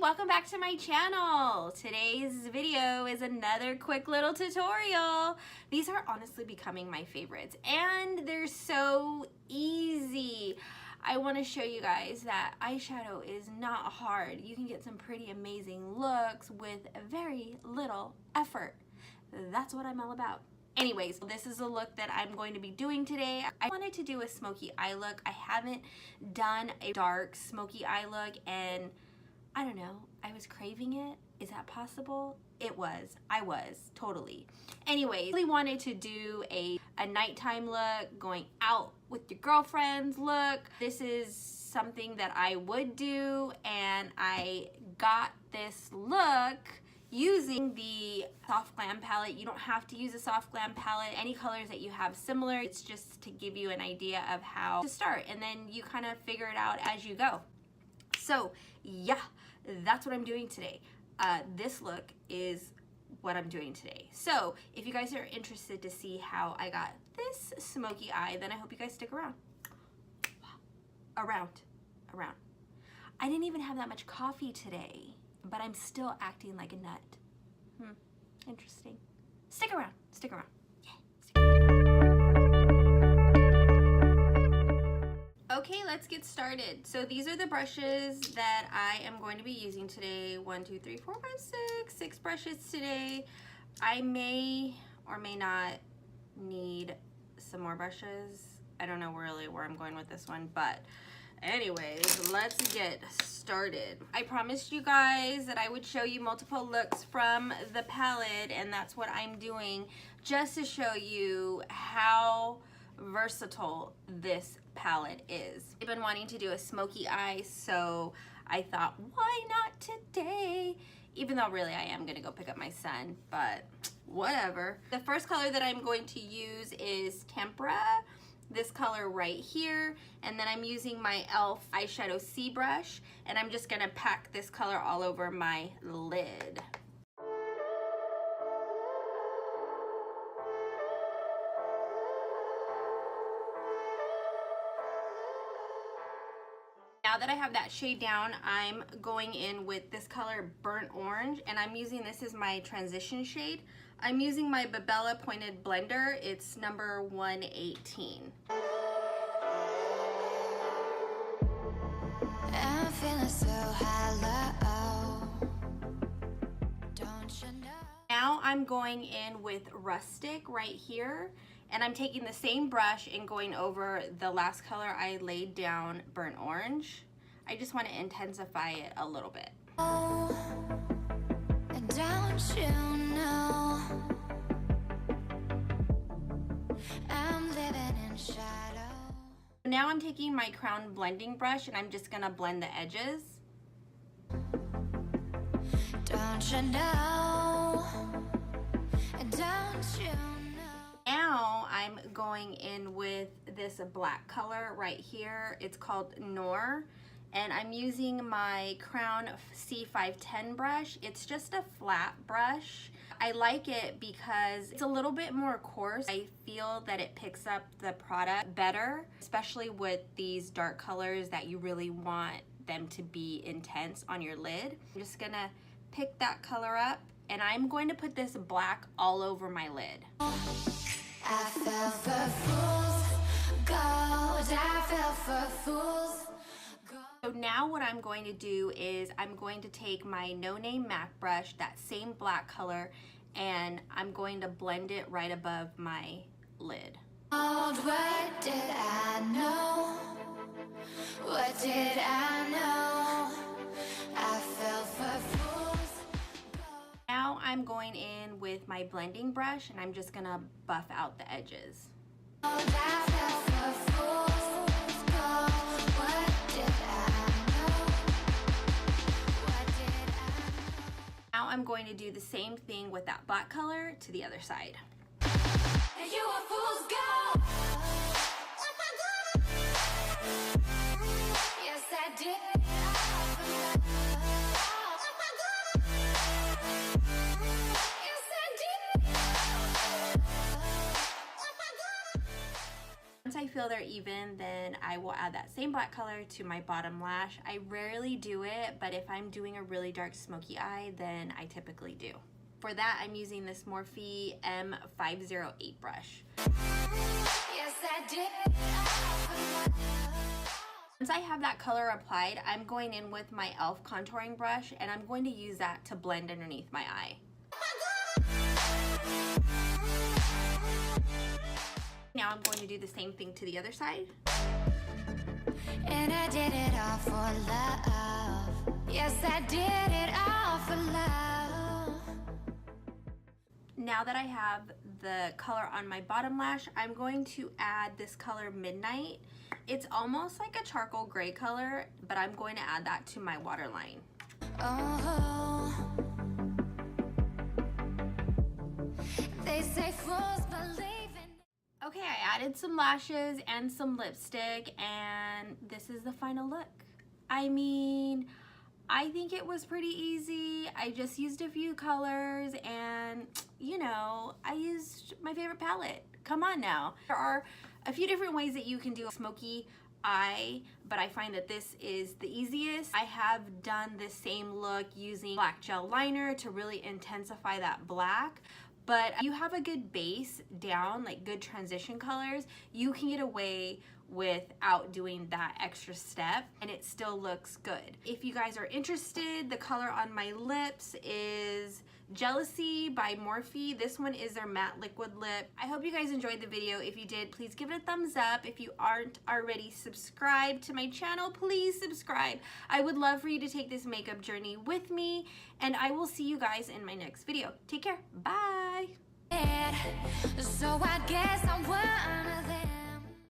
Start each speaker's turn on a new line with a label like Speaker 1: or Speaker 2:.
Speaker 1: welcome back to my channel. Today's video is another quick little tutorial. These are honestly becoming my favorites and they're so easy. I want to show you guys that eyeshadow is not hard. You can get some pretty amazing looks with very little effort. That's what I'm all about. Anyways, this is a look that I'm going to be doing today. I wanted to do a smoky eye look. I haven't done a dark smoky eye look and I don't know, I was craving it. Is that possible? It was. I was, totally. Anyways, I really wanted to do a nighttime look, going out with your girlfriends look. This is something that I would do, and I got this look using the Soft Glam Palette. You don't have to use a Soft Glam Palette. Any colors that you have similar, it's just to give you an idea of how to start, and then you kind of figure it out as you go. So yeah, that's what I'm doing today. This look is what I'm doing today. So if you guys are interested to see how I got this smoky eye, then I hope you guys stick around. Around. I didn't even have that much coffee today, but I'm still acting like a nut. Interesting. Stick around. Yeah, stick around. Okay, let's get started. So these are the brushes that I am going to be using today. 1, 2, 3, 4, 5, 6 brushes today. I may or may not need some more brushes. I don't know really where I'm going with this one, but anyways, let's get started. I promised you guys that I would show you multiple looks from the palette, and that's what I'm doing, just to show you how versatile this palette is. I've been wanting to do a smoky eye, so I thought, why not today? Even though really I am gonna go pick up my son, but whatever. The first color that I'm going to use is Tempera, this color right here, and then I'm using my e.l.f. eyeshadow C brush, and I'm just gonna pack this color all over my lid. Now that I have that shade down, I'm going in with this color Burnt Orange, and I'm using this as my transition shade. I'm using my Babella Pointed Blender. It's number 118. I'm feeling so hello. Don't you know? Now I'm going in with Rustic right here, and I'm taking the same brush and going over the last color I laid down, Burnt Orange. I just want to intensify it a little bit. Oh, don't you know I'm living in shadow. Now I'm taking my Crown blending brush and I'm just gonna blend the edges. Don't you know, don't you know. Now I'm going in with this black color right here. It's called Noir, and I'm using my Crown C510 brush. It's just a flat brush. I like it because it's a little bit more coarse. I feel that it picks up the product better, especially with these dark colors that you really want them to be intense on your lid. I'm just gonna pick that color up, and I'm going to put this black all over my lid. I fell for fools gold, I fell for fools gold. So now what I'm going to do is I'm going to take my No Name MAC brush, that same black color, and I'm going to blend it right above my lid. What did I know? What did I know? I fell for fools. Now I'm going in with my blending brush and I'm just gonna buff out the edges. Now I'm going to do the same thing with that black color to the other side. And you a fool's gold. Yes, I did. Once I I feel they're even, then I will add that same black color to my bottom lash. I rarely do it, but if I'm doing a really dark smoky eye, then I typically do. For that, I'm using this Morphe M508 brush. Yes, I did. Once I have that color applied, I'm going in with my e.l.f. contouring brush, and I'm going to use that to blend underneath my eye. Now I'm going to do the same thing to the other side. And I did it all for love. Yes, I did it all for love. Now that I have the color on my bottom lash, I'm going to add this color Midnight. It's almost like a charcoal gray color, but I'm going to add that to my waterline. Oh, they say fools believe in. Okay, I added some lashes and some lipstick, and this is the final look. I mean, I think it was pretty easy. I just used a few colors, and you know, I used my favorite palette. Come on now. There are a few different ways that you can do a smoky eye, but I find that this is the easiest. I have done the same look using black gel liner to really intensify that black, but you have a good base down, like good transition colors, you can get away without doing that extra step and it still looks good. If you guys are interested, the color on my lips is Jealousy by Morphe. This one is their matte liquid lip. I hope you guys enjoyed the video. If you did, please give it a thumbs up. If you aren't already subscribed to my channel, please subscribe. I would love for you to take this makeup journey with me, and I will see you guys in my next video. Take care. Bye. So I guess I'm one of them.